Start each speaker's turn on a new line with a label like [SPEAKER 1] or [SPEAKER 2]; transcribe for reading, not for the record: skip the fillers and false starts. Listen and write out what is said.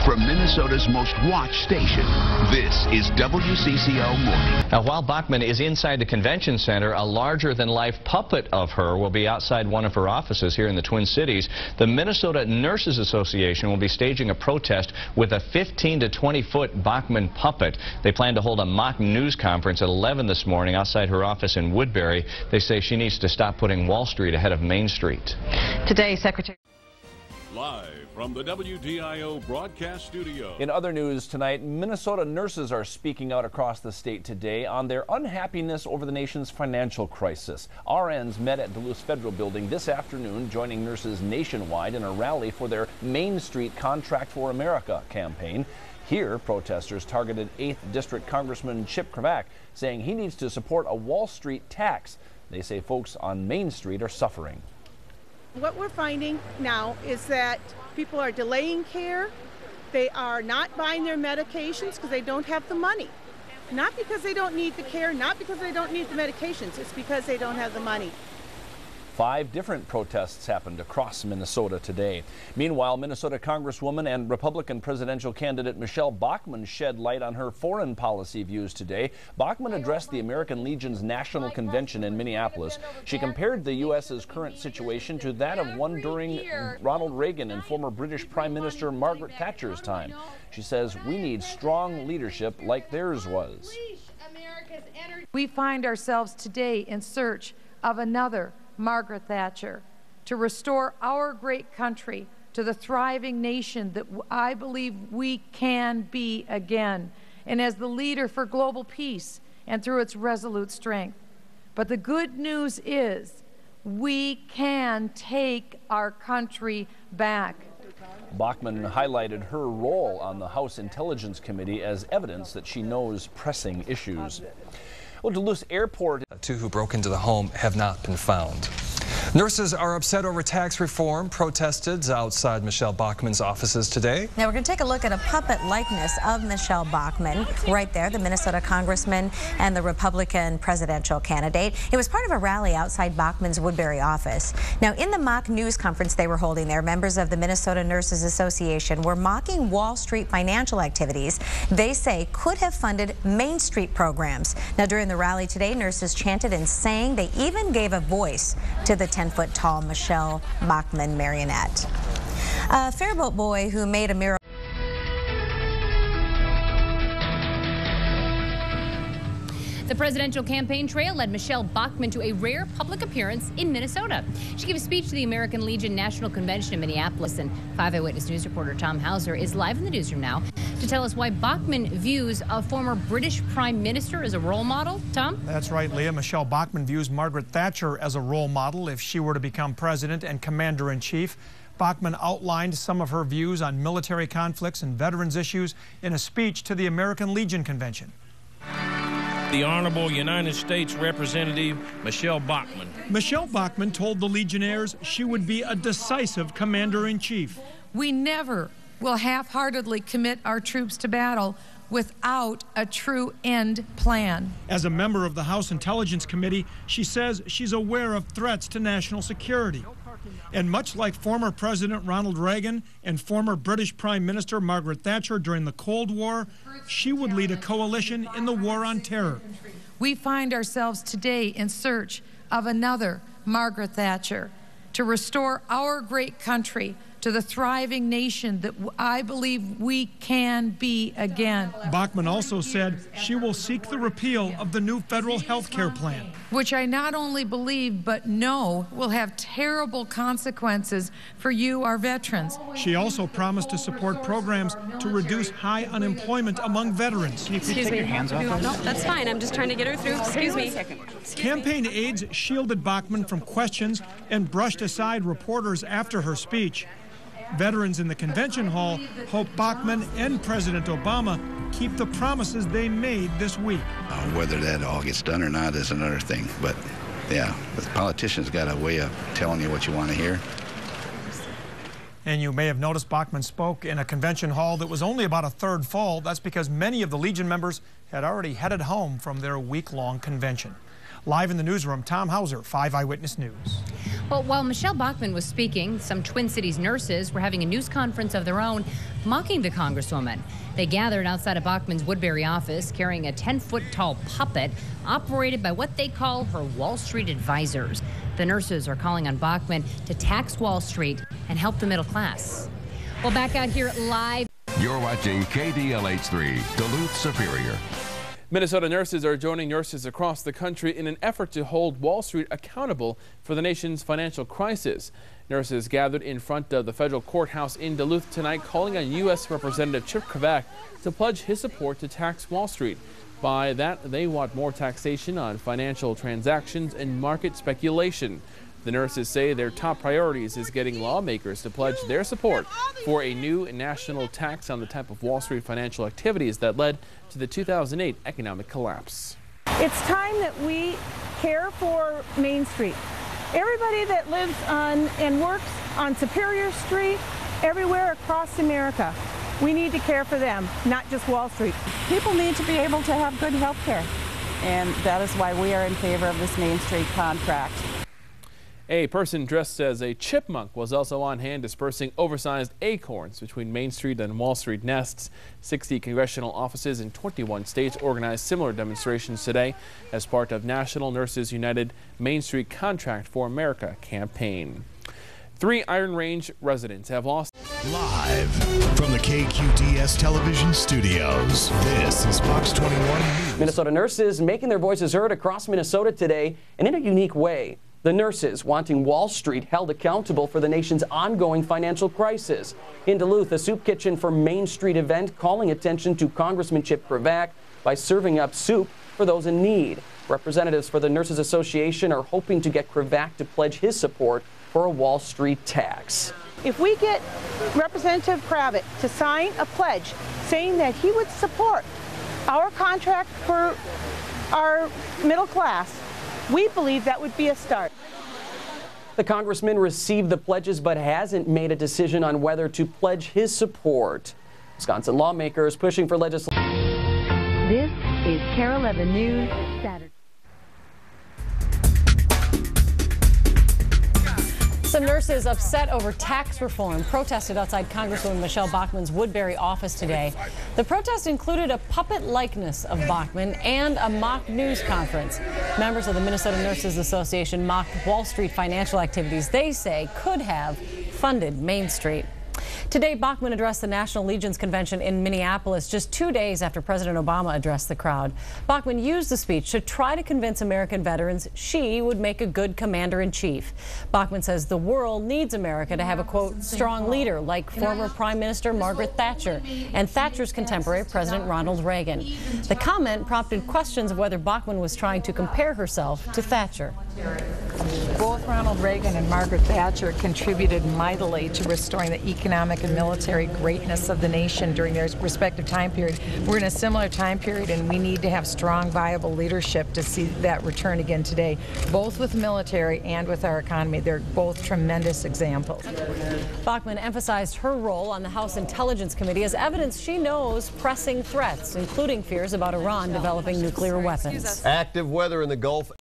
[SPEAKER 1] From Minnesota's most watched station, this is WCCO Morning.
[SPEAKER 2] Now, while Bachmann is inside the convention center, a larger-than-life puppet of her will be outside one of her offices here in the Twin Cities. The Minnesota Nurses Association will be staging a protest with a 15 to 20-foot Bachmann puppet. They plan to hold a mock news conference at 11 this morning outside her office in Woodbury. They say she needs to stop putting Wall Street ahead of Main Street.
[SPEAKER 3] Today, Secretary...
[SPEAKER 4] Live from the WDIO broadcast studio.
[SPEAKER 5] In other news tonight, Minnesota nurses are speaking out across the state today on their unhappiness over the nation's financial crisis. RNs met at Duluth Federal Building this afternoon, joining nurses nationwide in a rally for their Main Street Contract for America campaign. Here, protesters targeted 8th District Congressman Chip Kravac, saying he needs to support a Wall Street tax. They say folks on Main Street are suffering.
[SPEAKER 6] What we're finding now is that people are delaying care. They are not buying their medications because they don't have the money. Not because they don't need the care, not because they don't need the medications. It's because they don't have the money.
[SPEAKER 5] 5 different protests happened across Minnesota today. Meanwhile, Minnesota Congresswoman and Republican presidential candidate Michelle Bachmann shed light on her foreign policy views today. Bachmann addressed the American Legion's National Convention in Minneapolis. She compared the U.S.'s current situation to that of one during Ronald Reagan and former British Prime Minister Margaret Thatcher's time. She says we need strong leadership like theirs was.
[SPEAKER 7] We find ourselves today in search of another Margaret Thatcher, to restore our great country to the thriving nation that I believe we can be again, and as the leader for global peace and through its resolute strength. But the good news is we can take our country back.
[SPEAKER 5] Bachmann highlighted her role on the House Intelligence Committee as evidence that she knows pressing issues. Well, Duluth Airport.
[SPEAKER 8] 2 who broke into the home have not been found. Nurses are upset over tax reform. Protested outside Michelle Bachmann's offices today.
[SPEAKER 9] Now we're going to take a look at a puppet likeness of Michelle Bachmann. Right there, the Minnesota congressman and the Republican presidential candidate. It was part of a rally outside Bachmann's Woodbury office. Now, in the mock news conference they were holding there, members of the Minnesota Nurses Association were mocking Wall Street financial activities they say could have funded Main Street programs. Now, during the rally today, nurses chanted and sang. They even gave a voice to the 10-foot tall Michelle Bachmann marionette. A Fairboat boy who made a miracle.
[SPEAKER 10] The presidential campaign trail led Michelle Bachmann to a rare public appearance in Minnesota. She gave a speech to the American Legion National Convention in Minneapolis, and 5 Eyewitness News reporter Tom Hauser is live in the newsroom now to tell us why Bachmann views a former British Prime Minister as a role model. Tom?
[SPEAKER 11] That's right, Leah. Michelle Bachmann views Margaret Thatcher as a role model if she were to become president and commander-in-chief. Bachmann outlined some of her views on military conflicts and veterans issues in a speech to the American Legion Convention.
[SPEAKER 12] The Honorable United States Representative Michelle Bachmann.
[SPEAKER 11] Michelle Bachmann told the Legionnaires she would be a decisive commander-in-chief.
[SPEAKER 7] We never will half-heartedly commit our troops to battle without a true end plan.
[SPEAKER 11] As a member of the House Intelligence Committee, she says she's aware of threats to national security. And much like former President Ronald Reagan and former British Prime Minister Margaret Thatcher during the Cold War, she would lead a coalition in the war on terror.
[SPEAKER 7] We find ourselves today in search of another Margaret Thatcher to restore our great country to the thriving nation that I believe we can be again.
[SPEAKER 11] Bachmann also said she will seek the repeal of the new federal health care plan,
[SPEAKER 7] which I not only believe but know will have terrible consequences for you, our veterans.
[SPEAKER 11] She also promised to support programs to reduce high unemployment among veterans.
[SPEAKER 13] Excuse me. Take your hands off. No, that's fine. I'm just trying to get her through. Excuse me.
[SPEAKER 11] Campaign aides shielded Bachmann from questions and brushed aside reporters after her speech. Veterans in the convention hall hope Bachmann and President Obama keep the promises they made this week.
[SPEAKER 14] Whether that all gets done or not is another thing. But, yeah, the politicians got a way of telling you what you want to hear.
[SPEAKER 11] And you may have noticed Bachmann spoke in a convention hall that was only about a third full. That's because many of the Legion members had already headed home from their week-long convention. Live in the newsroom, Tom Hauser, 5 Eyewitness News.
[SPEAKER 10] Well, while Michelle Bachmann was speaking, some Twin Cities nurses were having a news conference of their own, mocking the Congresswoman. They gathered outside of Bachmann's Woodbury office carrying a 10-foot-tall puppet operated by what they call her Wall Street advisors. The nurses are calling on Bachmann to tax Wall Street and help the middle class. Well, back out here live.
[SPEAKER 1] You're watching KDLH3, Duluth Superior.
[SPEAKER 3] Minnesota nurses are joining nurses across the country in an effort to hold Wall Street accountable for the nation's financial crisis. Nurses gathered in front of the federal courthouse in Duluth tonight, calling on U.S. Representative Chip Kravac to pledge his support to tax Wall Street. By that, they want more taxation on financial transactions and market speculation. The nurses say their top priorities is getting lawmakers to pledge their support for a new national tax on the type of Wall Street financial activities that led to the 2008 economic collapse.
[SPEAKER 6] It's time that we care for Main Street. Everybody that lives on and works on Superior Street, everywhere across America, we need to care for them, not just Wall Street.
[SPEAKER 15] People need to be able to have good health care, and that is why we are in favor of this Main Street contract.
[SPEAKER 3] A person dressed as a chipmunk was also on hand dispersing oversized acorns between Main Street and Wall Street nests. 60 congressional offices in 21 states organized similar demonstrations today as part of National Nurses United Main Street Contract for America campaign. 3 Iron Range residents have lost.
[SPEAKER 16] Live from the KQDS television studios, this is Fox 21 News.
[SPEAKER 17] Minnesota nurses making their voices heard across Minnesota today, and in a unique way. The nurses wanting Wall Street held accountable for the nation's ongoing financial crisis. In Duluth, a soup kitchen for Main Street event calling attention to Congressman Chip Kravac by serving up soup for those in need. Representatives for the Nurses Association are hoping to get Kravac to pledge his support for a Wall Street tax.
[SPEAKER 6] If we get Representative Kravac to sign a pledge saying that he would support our contract for our middle class, we believe that would be a start.
[SPEAKER 17] The congressman received the pledges but hasn't made a decision on whether to pledge his support. Wisconsin lawmakers pushing for legislation.
[SPEAKER 18] This is KARE 11 News, Saturday.
[SPEAKER 13] Some nurses upset over tax reform protested outside Congresswoman Michelle Bachmann's Woodbury office today. The protest included a puppet likeness of Bachmann and a mock news conference. Members of the Minnesota Nurses Association mocked Wall Street financial activities they say could have funded Main Street. Today, Bachmann addressed the National Legion's convention in Minneapolis just 2 days after President Obama addressed the crowd. Bachmann used the speech to try to convince American veterans she would make a good commander-in-chief. Bachmann says the world needs America to have a, quote, strong leader like former Prime Minister Margaret Thatcher and Thatcher's contemporary President Ronald Reagan. The comment prompted questions of whether Bachmann was trying to compare herself to Thatcher.
[SPEAKER 7] Both Ronald Reagan and Margaret Thatcher contributed mightily to restoring the economic and military greatness of the nation during their respective time period. We're in a similar time period, and we need to have strong, viable leadership to see that return again today, both with the military and with our economy. They're both tremendous examples.
[SPEAKER 13] Bachmann emphasized her role on the House Intelligence Committee as evidence she knows pressing threats, including fears about Iran developing nuclear weapons.
[SPEAKER 19] Active weather in the Gulf.